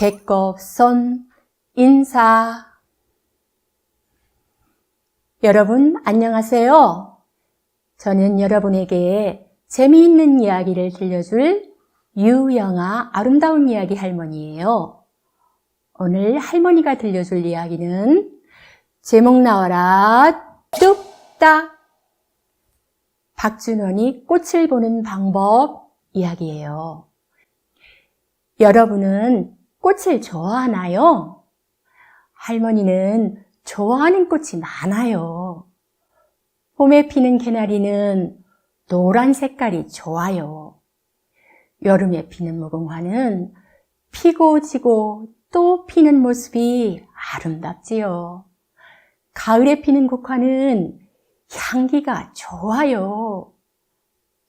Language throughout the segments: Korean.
배꼽, 손, 인사. 여러분 안녕하세요. 저는 여러분에게 재미있는 이야기를 들려줄 유영아 아름다운 이야기 할머니예요. 오늘 할머니가 들려줄 이야기는 제목 나와라 뚝딱, 박준원이 꽃을 보는 방법 이야기예요. 여러분은 꽃을 좋아하나요? 할머니는 좋아하는 꽃이 많아요. 봄에 피는 개나리는 노란 색깔이 좋아요. 여름에 피는 무궁화는 피고 지고 또 피는 모습이 아름답지요. 가을에 피는 국화는 향기가 좋아요.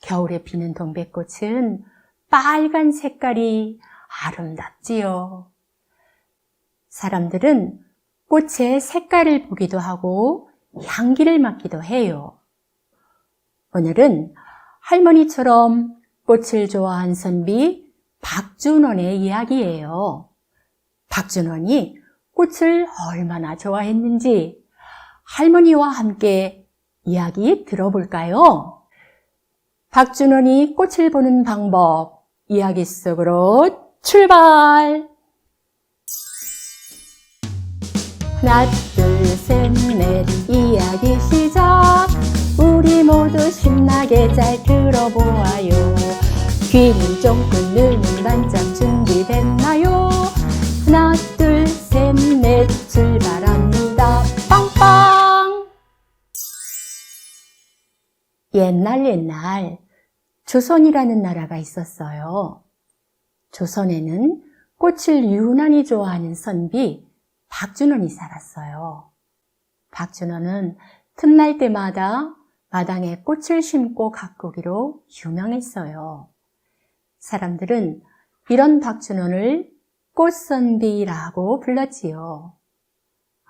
겨울에 피는 동백꽃은 빨간 색깔이 아름답지요. 사람들은 꽃의 색깔을 보기도 하고 향기를 맡기도 해요. 오늘은 할머니처럼 꽃을 좋아한 선비 박준원의 이야기예요. 박준원이 꽃을 얼마나 좋아했는지 할머니와 함께 이야기 들어볼까요? 박준원이 꽃을 보는 방법 이야기 속으로 출발! 하나, 둘, 셋, 넷 이야기 시작! 우리 모두 신나게 잘 들어보아요. 귀는 쫑긋 눈은 반짝 준비됐나요? 하나, 둘, 셋, 넷 출발합니다. 빵빵! 옛날 조선이라는 나라가 있었어요. 조선에는 꽃을 유난히 좋아하는 선비 박준원이 살았어요. 박준원은 틈날 때마다 마당에 꽃을 심고 가꾸기로 유명했어요. 사람들은 이런 박준원을 꽃선비라고 불렀지요.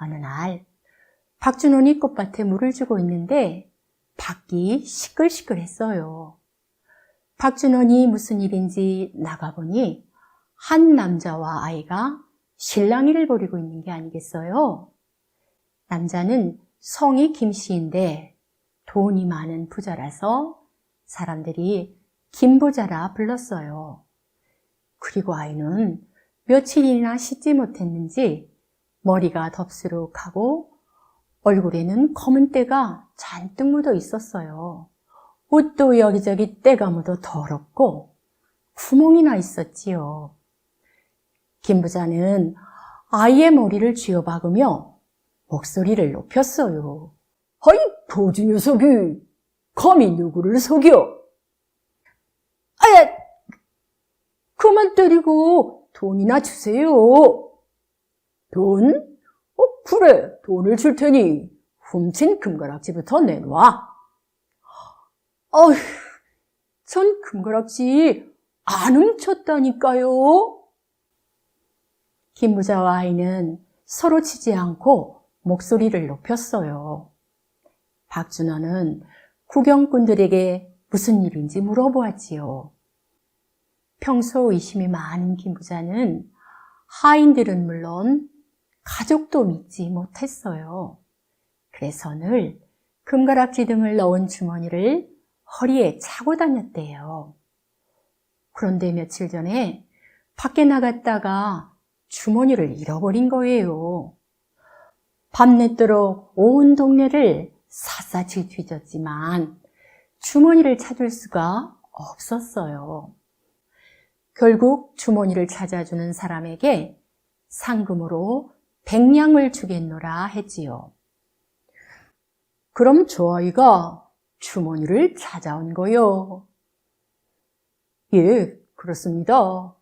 어느 날 박준원이 꽃밭에 물을 주고 있는데 밖이 시끌시끌했어요. 박준원이 무슨 일인지 나가보니 한 남자와 아이가 실랑이를 벌이고 있는 게 아니겠어요? 남자는 성이 김씨인데 돈이 많은 부자라서 사람들이 김부자라 불렀어요. 그리고 아이는 며칠이나 씻지 못했는지 머리가 덥수룩하고 얼굴에는 검은 때가 잔뜩 묻어 있었어요. 옷도 여기저기 때가 묻어 더럽고 구멍이 나 있었지요. 김부자는 아이의 머리를 쥐어박으며 목소리를 높였어요. 아이, 거지 녀석이 감히 누구를 속여? 아야, 그만 때리고 돈이나 주세요. 돈? 그래, 돈을 줄 테니 훔친 금가락지부터 내놔. 어휴, 전 금가락지 안 훔쳤다니까요. 김부자와 아이는 서로 치지 않고 목소리를 높였어요. 박준원은 구경꾼들에게 무슨 일인지 물어보았지요. 평소 의심이 많은 김부자는 하인들은 물론 가족도 믿지 못했어요. 그래서 늘 금가락지 등을 넣은 주머니를 허리에 차고 다녔대요. 그런데 며칠 전에 밖에 나갔다가 주머니를 잃어버린 거예요. 밤늦도록 온 동네를 샅샅이 뒤졌지만 주머니를 찾을 수가 없었어요. 결국 주머니를 찾아주는 사람에게 상금으로 100냥을 주겠노라 했지요. 그럼 저 아이가 주머니를 찾아온 거요. 예, 그렇습니다.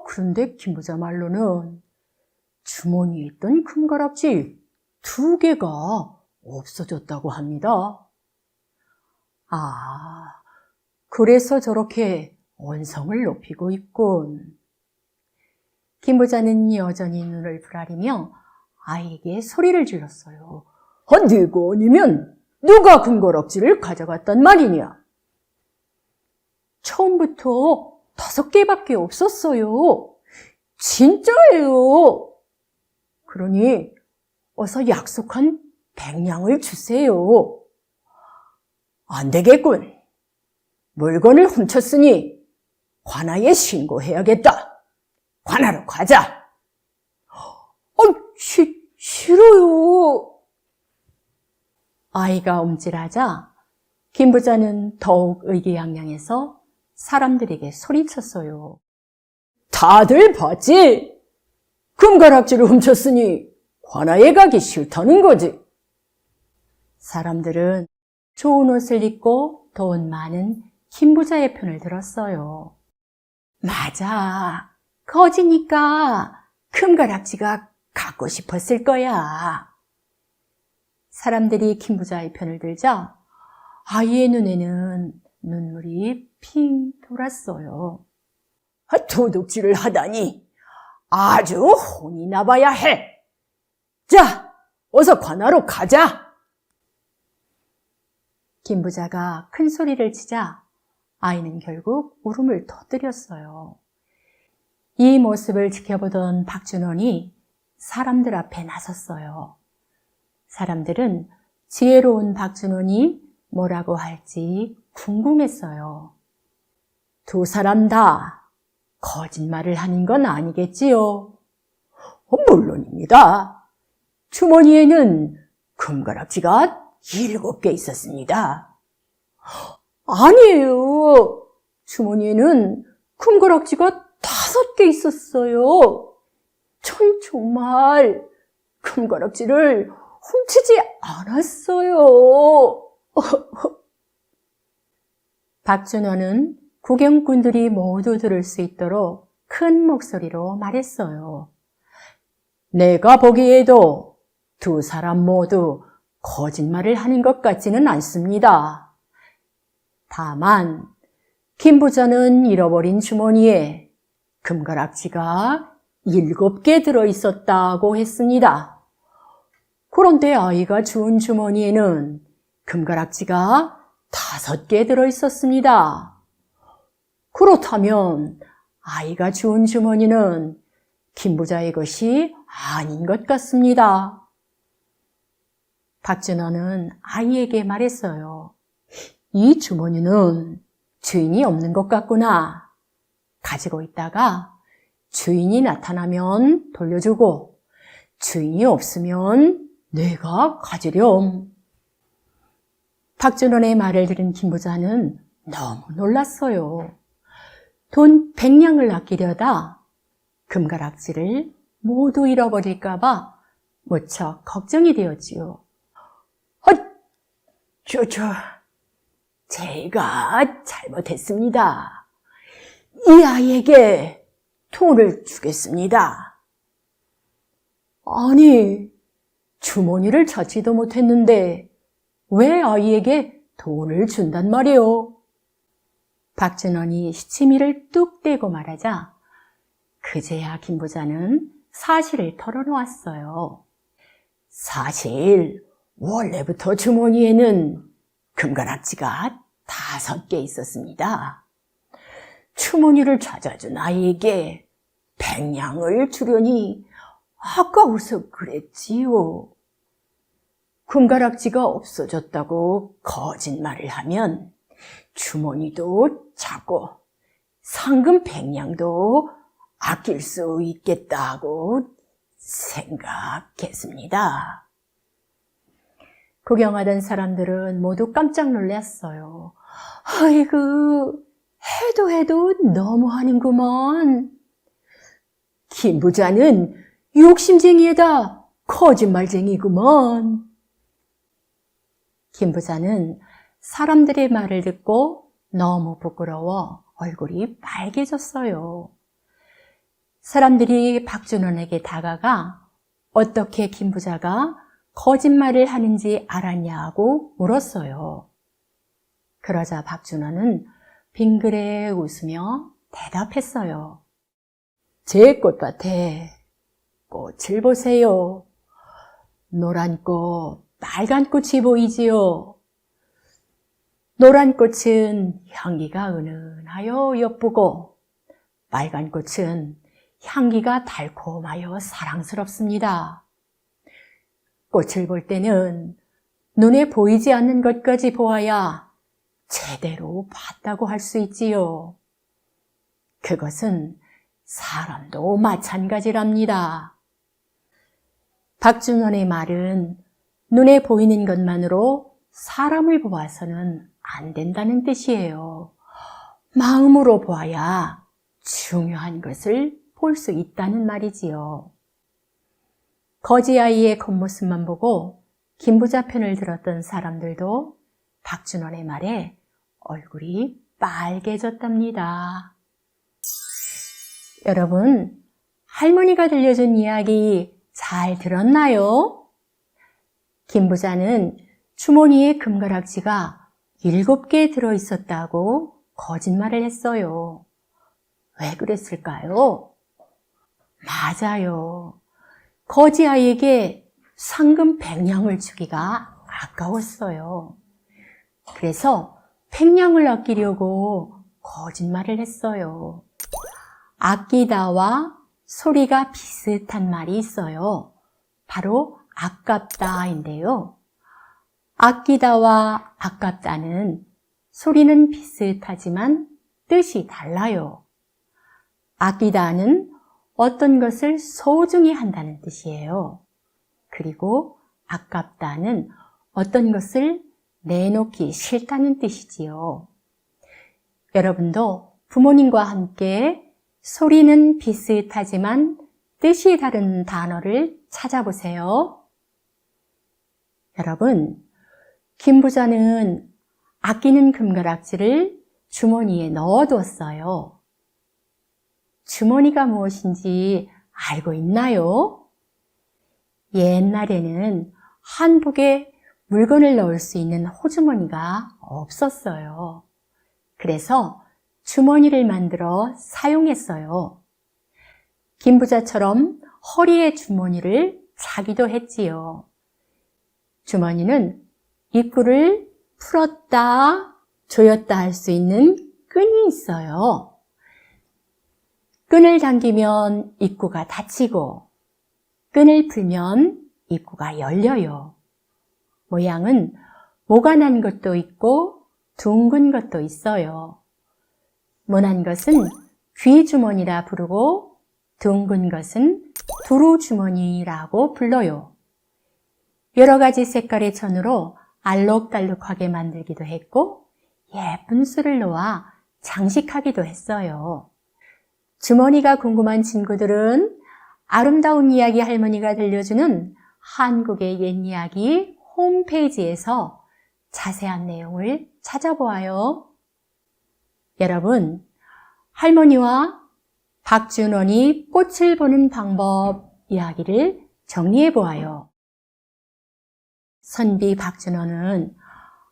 그런데 김부자 말로는 주머니에 있던 금가락지 2개가 없어졌다고 합니다. 아, 그래서 저렇게 언성을 높이고 있군. 김부자는 여전히 눈을 부라리며 아이에게 소리를 질렀어요. 네가 아니면 누가 금가락지를 가져갔단 말이냐? 처음부터 5개밖에 없었어요. 진짜예요. 그러니 어서 약속한 100냥을 주세요. 안 되겠군. 물건을 훔쳤으니 관아에 신고해야겠다. 관아로 가자. 싫어요. 아이가 움찔하자 김 부자는 더욱 의기양양해서 사람들에게 소리쳤어요. 다들 봤지? 금가락지를 훔쳤으니 관아에 가기 싫다는 거지. 사람들은 좋은 옷을 입고 돈 많은 김 부자의 편을 들었어요. 맞아. 거지니까 금가락지가 갖고 싶었을 거야. 사람들이 김 부자의 편을 들자 아이의 눈에는 눈물이 핑 돌았어요. 도둑질을 하다니 아주 혼이 나봐야 해. 자, 어서 관아로 가자. 김 부자가 큰 소리를 치자 아이는 결국 울음을 터뜨렸어요. 이 모습을 지켜보던 박준원이 사람들 앞에 나섰어요. 사람들은 지혜로운 박준원이 뭐라고 할지 궁금했어요. 두 사람 다 거짓말을 하는 건 아니겠지요? 물론입니다. 주머니에는 금가락지가 7개 있었습니다. 아니에요. 주머니에는 금가락지가 5개 있었어요. 전 정말 금가락지를 훔치지 않았어요. 박준원은 구경꾼들이 모두 들을 수 있도록 큰 목소리로 말했어요. 내가 보기에도 두 사람 모두 거짓말을 하는 것 같지는 않습니다. 다만 김 부자는 잃어버린 주머니에 금가락지가 7개 들어있었다고 했습니다. 그런데 아이가 주운 주머니에는 금가락지가 5개 들어있었습니다. 그렇다면 아이가 주운 주머니는 김 부자의 것이 아닌 것 같습니다. 박준원은 아이에게 말했어요. 이 주머니는 주인이 없는 것 같구나. 가지고 있다가 주인이 나타나면 돌려주고 주인이 없으면 내가 가지렴. 박준원의 말을 들은 김 부자는 너무 놀랐어요. 돈 100냥을 아끼려다 금가락지를 모두 잃어버릴까 봐 무척 걱정이 되었지요. 제가 잘못했습니다. 이 아이에게 돈을 주겠습니다. 아니, 주머니를 찾지도 못했는데 왜 아이에게 돈을 준단 말이오? 박준원이 시치미를 뚝 떼고 말하자 그제야 김 부자는 사실을 털어놓았어요. 사실 원래부터 주머니에는 금가락지가 5개 있었습니다. 주머니를 찾아준 아이에게 100냥을 주려니 아까워서 그랬지요. 금가락지가 없어졌다고 거짓말을 하면 주머니도 작고 상금 100냥도 아낄 수 있겠다고 생각했습니다. 구경하던 사람들은 모두 깜짝 놀랐어요. 아이고, 해도 너무하는구먼. 김 부자는 욕심쟁이에다 거짓말쟁이구먼. 김 부자는 사람들의 말을 듣고 너무 부끄러워 얼굴이 빨개졌어요. 사람들이 박준원에게 다가가 어떻게 김 부자가 거짓말을 하는지 알았냐고 물었어요. 그러자 박준원은 빙그레 웃으며 대답했어요. 제 꽃밭에 꽃을 보세요. 노란 꽃, 빨간 꽃이 보이지요. 노란 꽃은 향기가 은은하여 예쁘고 빨간 꽃은 향기가 달콤하여 사랑스럽습니다. 꽃을 볼 때는 눈에 보이지 않는 것까지 보아야 제대로 봤다고 할 수 있지요. 그것은 사람도 마찬가지랍니다. 박준원의 말은 눈에 보이는 것만으로 사람을 보아서는 안 된다는 뜻이에요. 마음으로 보아야 중요한 것을 볼 수 있다는 말이지요. 거지아이의 겉모습만 보고 김부자 편을 들었던 사람들도 박준원의 말에 얼굴이 빨개졌답니다. 여러분, 할머니가 들려준 이야기 잘 들었나요? 김부자는 주머니에 금가락지가 7개 들어있었다고 거짓말을 했어요. 왜 그랬을까요? 맞아요. 거지아이에게 상금 100냥을 주기가 아까웠어요. 그래서 100냥을 아끼려고 거짓말을 했어요. 아끼다와 소리가 비슷한 말이 있어요. 바로 아깝다인데요. 아끼다와 아깝다는 소리는 비슷하지만 뜻이 달라요. 아끼다는 어떤 것을 소중히 한다는 뜻이에요. 그리고 아깝다는 어떤 것을 내놓기 싫다는 뜻이지요. 여러분도 부모님과 함께 소리는 비슷하지만 뜻이 다른 단어를 찾아보세요. 여러분, 김부자는 아끼는 금가락지를 주머니에 넣어두었어요. 주머니가 무엇인지 알고 있나요? 옛날에는 한복에 물건을 넣을 수 있는 호주머니가 없었어요. 그래서 주머니를 만들어 사용했어요. 김부자처럼 허리에 주머니를 차기도 했지요. 주머니는 입구를 풀었다, 조였다 할 수 있는 끈이 있어요. 끈을 당기면 입구가 닫히고 끈을 풀면 입구가 열려요. 모양은 모가 난 것도 있고 둥근 것도 있어요. 모난 것은 귀주머니라 부르고 둥근 것은 두루주머니라고 불러요. 여러 가지 색깔의 천으로 알록달록하게 만들기도 했고 예쁜 수를 놓아 장식하기도 했어요. 주머니가 궁금한 친구들은 아름다운 이야기 할머니가 들려주는 한국의 옛 이야기 홈페이지에서 자세한 내용을 찾아보아요. 여러분, 할머니와 박준원이 꽃을 보는 방법 이야기를 정리해 보아요. 선비 박준원은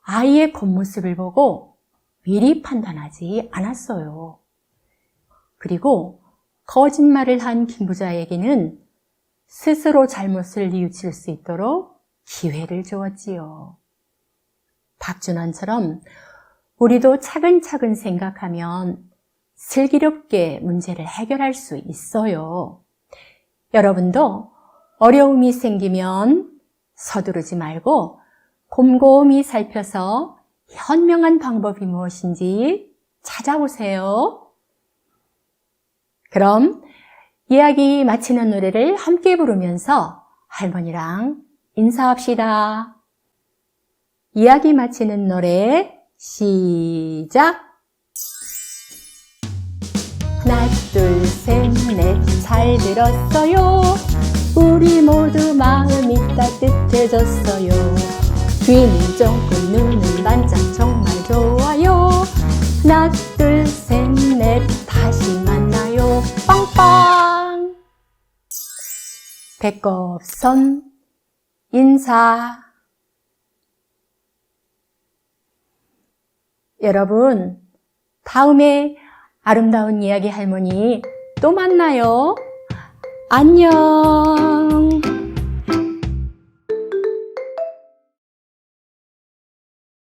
아이의 겉모습을 보고 미리 판단하지 않았어요. 그리고 거짓말을 한 김부자에게는 스스로 잘못을 뉘우칠 수 있도록 기회를 주었지요. 박준원처럼 우리도 차근차근 생각하면 슬기롭게 문제를 해결할 수 있어요. 여러분도 어려움이 생기면 서두르지 말고 곰곰이 살펴서 현명한 방법이 무엇인지 찾아보세요. 그럼 이야기 마치는 노래를 함께 부르면서 할머니랑 인사합시다. 이야기 마치는 노래 시작! 하나 둘 셋 넷 잘 들었어요. 우리 모두 마음이 따뜻해졌어요. 귀는 쫑긋 눈은 반짝 정말 좋아요. 하나 둘 셋 넷 다시 만나요. 빵빵! 배꼽손 인사. 여러분, 다음에 아름다운 이야기 할머니 또 만나요. 안녕.